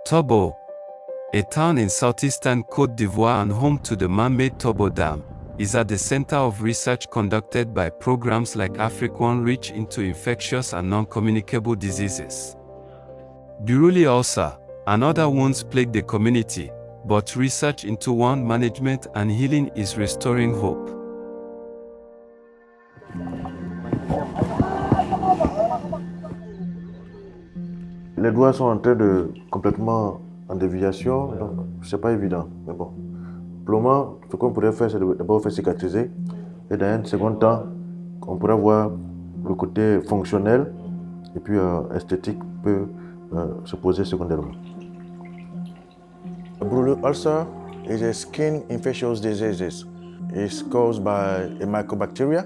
Tobo, a town in southeastern Côte d'Ivoire and home to the man-made Tobo Dam, is at the center of research conducted by programs like AfriCON Reach into infectious and non-communicable diseases. Buruli ulcer and other wounds plague the community, but research into wound management and healing is restoring hope. Les doigts sont en train de complètement en déviation, donc c'est pas évident. Mais bon, pour le moment, ce qu'on pourrait faire, c'est d'abord faire cicatriser, et dans un second temps, on pourra voir le côté fonctionnel et puis esthétique peut se poser secondairement. Buruli ulcer is a skin infectious disease. It's caused by a mycobacteria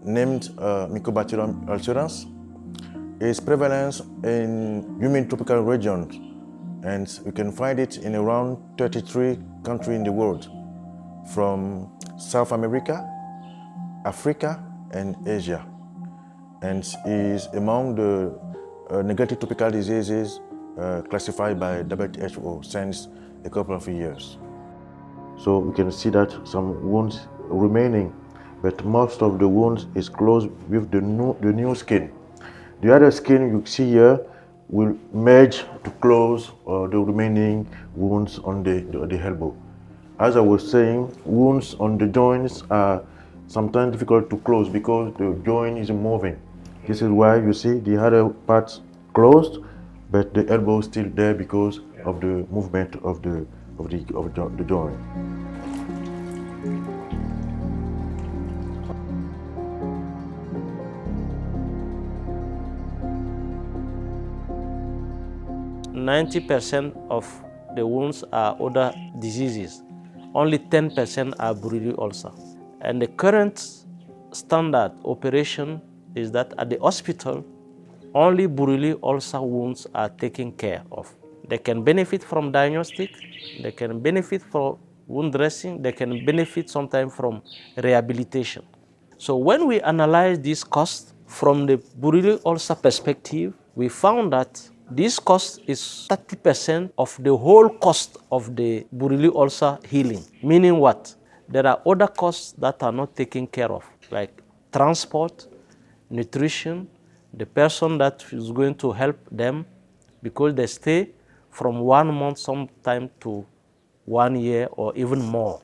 named Mycobacterium ulcerans. Its prevalence in humid tropical regions, and you can find it in around 33 countries in the world, from South America, Africa, and Asia, and is among the negative tropical diseases classified by WHO since a couple of years. So we can see that some wounds remaining, but most of the wounds is closed with the new skin. The other skin you see here will merge to close the remaining wounds on the elbow. As I was saying, wounds on the joints are sometimes difficult to close because the joint is moving. This is why you see the other parts closed, but the elbow is still there because of the movement of the joint. %90 of the wounds are other diseases. Only 10% are Buruli ulcer. And the current standard operation is that at the hospital, only Buruli ulcer wounds are taken care of. They can benefit from diagnostic, they can benefit from wound dressing, they can benefit sometimes from rehabilitation. So when we analyze these costs from the Buruli ulcer perspective, we found that this cost is 30% of the whole cost of the Buruli ulcer healing. Meaning what? There are other costs that are not taken care of, like transport, nutrition, the person that is going to help them, because they stay from 1 month sometime to 1 year or even more.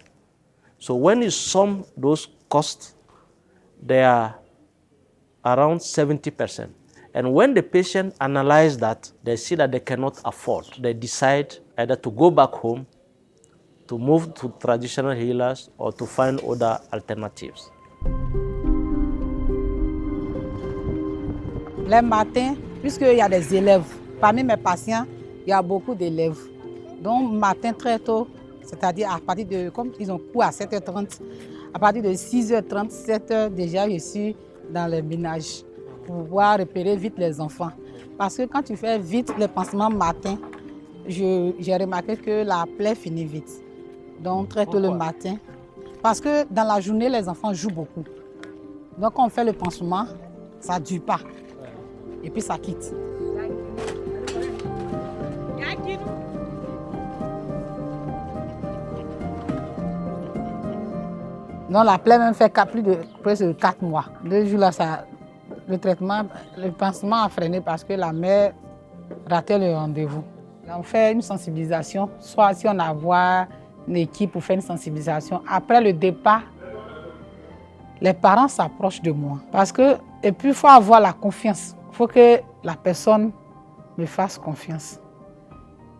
So when you sum those costs, they are around 70%. And when the patient analyze that, they see that they cannot afford. They decide either to go back home, to move to traditional healers, or to find other alternatives. Les matins, puisqu'il y a des élèves, parmi mes patients, il y a beaucoup d'élèves. Donc, matin très tôt, c'est-à-dire à partir de, comme ils ont cours à 7h30, à partir de 6h30, 7h, déjà, je suis dans les ménages pour pouvoir repérer vite les enfants. Parce que quand tu fais vite les pansements matin, j'ai remarqué que la plaie finit vite. Donc, très tôt le matin. Parce que dans la journée, les enfants jouent beaucoup. Donc, quand on fait le pansement, ça ne dure pas. Et puis, ça quitte. Donc, la plaie même fait plus de presque 4 mois. 2 jours là, le traitement, le pansement a freiné parce que la mère ratait le rendez-vous. On fait une sensibilisation, soit si on a une équipe pour faire une sensibilisation. Après le départ, les parents s'approchent de moi. Parce que, et puis il faut avoir la confiance. Il faut que la personne me fasse confiance.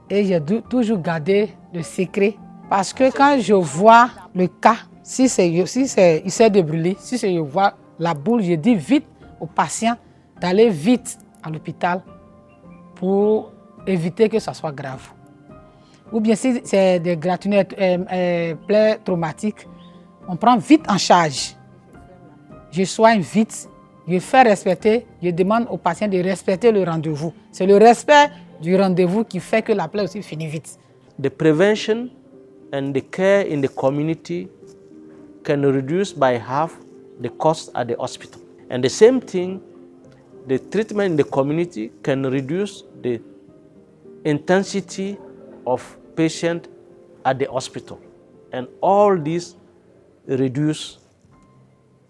Et j'ai toujours gardé le secret. Parce que quand je vois le cas, si c'est ulcère de Buruli, si je vois la boule, je dis vite au patient d'aller vite à l'hôpital pour éviter que ça soit grave. Ou bien si c'est des plaies traumatiques, on prend vite en charge. Je soigne vite, je fais respecter, je demande au patient de respecter le rendez-vous. C'est le respect du rendez-vous qui fait que la plaie aussi finit vite. The prevention and the care in the community can reduce by half the cost at the hospital. And the same thing, the treatment in the community can reduce the intensity of patient at the hospital. And all these reduce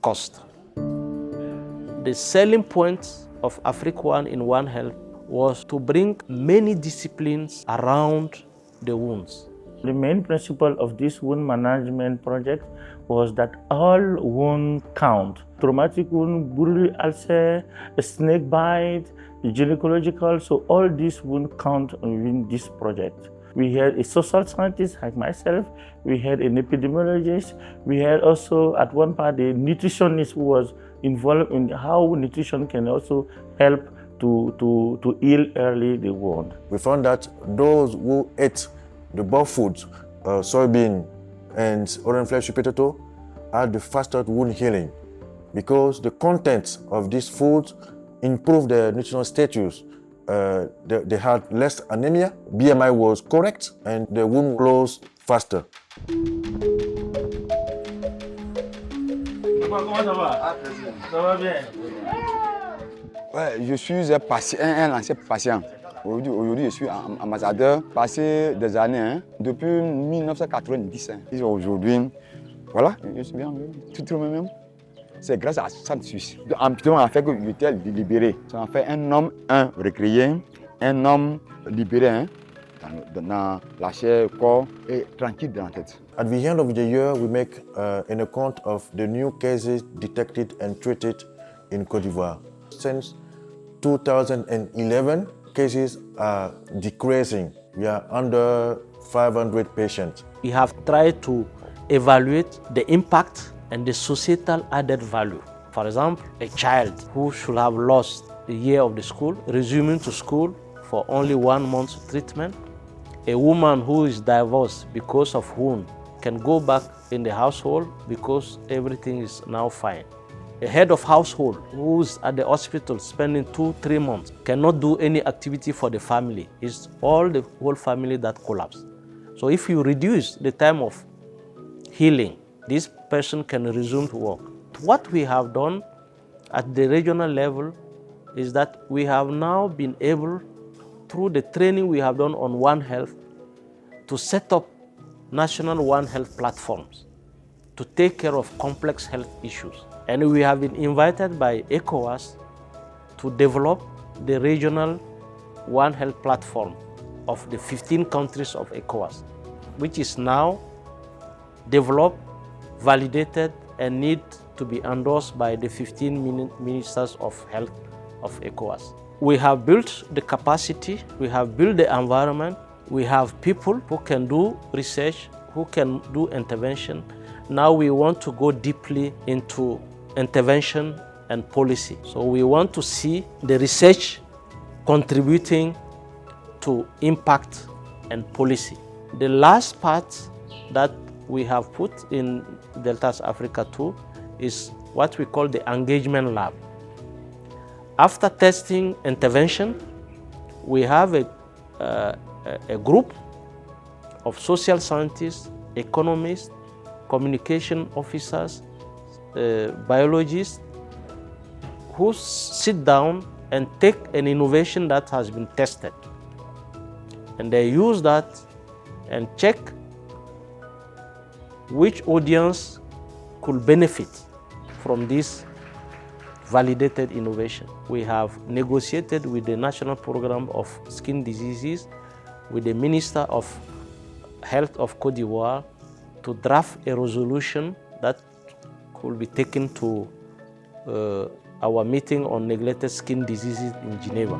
cost. The selling point of Africa One in One Health was to bring many disciplines around the wounds. The main principle of this wound management project was that all wounds count. Traumatic wound, Buruli ulcer, a snake bite, the gynecological, so all these wounds count in this project. We had a social scientist like myself, we had an epidemiologist, we had also at one part a nutritionist who was involved in how nutrition can also help to heal early the wound. We found that those who ate the bulk foods, soybean and orange flesh potato, had the fastest wound healing because the contents of these foods improved their nutritional status. They had less anemia, BMI was correct, and the wound closed faster. Comment ça va? Ça va bien? Ouais, je suis un ancien patient. Aujourd'hui, je suis ambassadeur, passé des années, hein, depuis 1990. Hein. Et aujourd'hui, voilà, je suis bien, tout le même. C'est grâce à la santé suisse. L'amputation a fait que j'étais libéré. Ça a fait un homme, recréé, un homme libéré, hein, dans la chair, le corps et tranquille dans la tête. At the end of the year, we make an account of the new cases detected and treated in Côte d'Ivoire. Since 2011, cases are decreasing. We are under 500 patients. We have tried to evaluate the impact and the societal added value. For example, a child who should have lost a year of the school, resuming to school for only 1 month's treatment. A woman who is divorced because of wound can go back in the household because everything is now fine. A head of household who's at the hospital spending 2-3 months cannot do any activity for the family. It's all the whole family that collapse. So if you reduce the time of healing, this person can resume to work. What we have done at the regional level is that we have now been able, through the training we have done on One Health, to set up national One Health platforms to take care of complex health issues. And we have been invited by ECOWAS to develop the regional One Health platform of the 15 countries of ECOWAS, which is now developed, validated, and need to be endorsed by the 15 ministers of health of ECOWAS. We have built the capacity, we have built the environment, we have people who can do research, who can do intervention. Now we want to go deeply into intervention and policy. So we want to see the research contributing to impact and policy. The last part that we have put in Deltas Africa 2 is what we call the engagement lab. After testing intervention, we have a group of social scientists, economists, communication officers, biologists who sit down and take an innovation that has been tested. And they use that and check which audience could benefit from this validated innovation. We have negotiated with the National Program of Skin Diseases, with the Minister of Health of Côte d'Ivoire, to draft a resolution that could be taken to our meeting on neglected skin diseases in Geneva.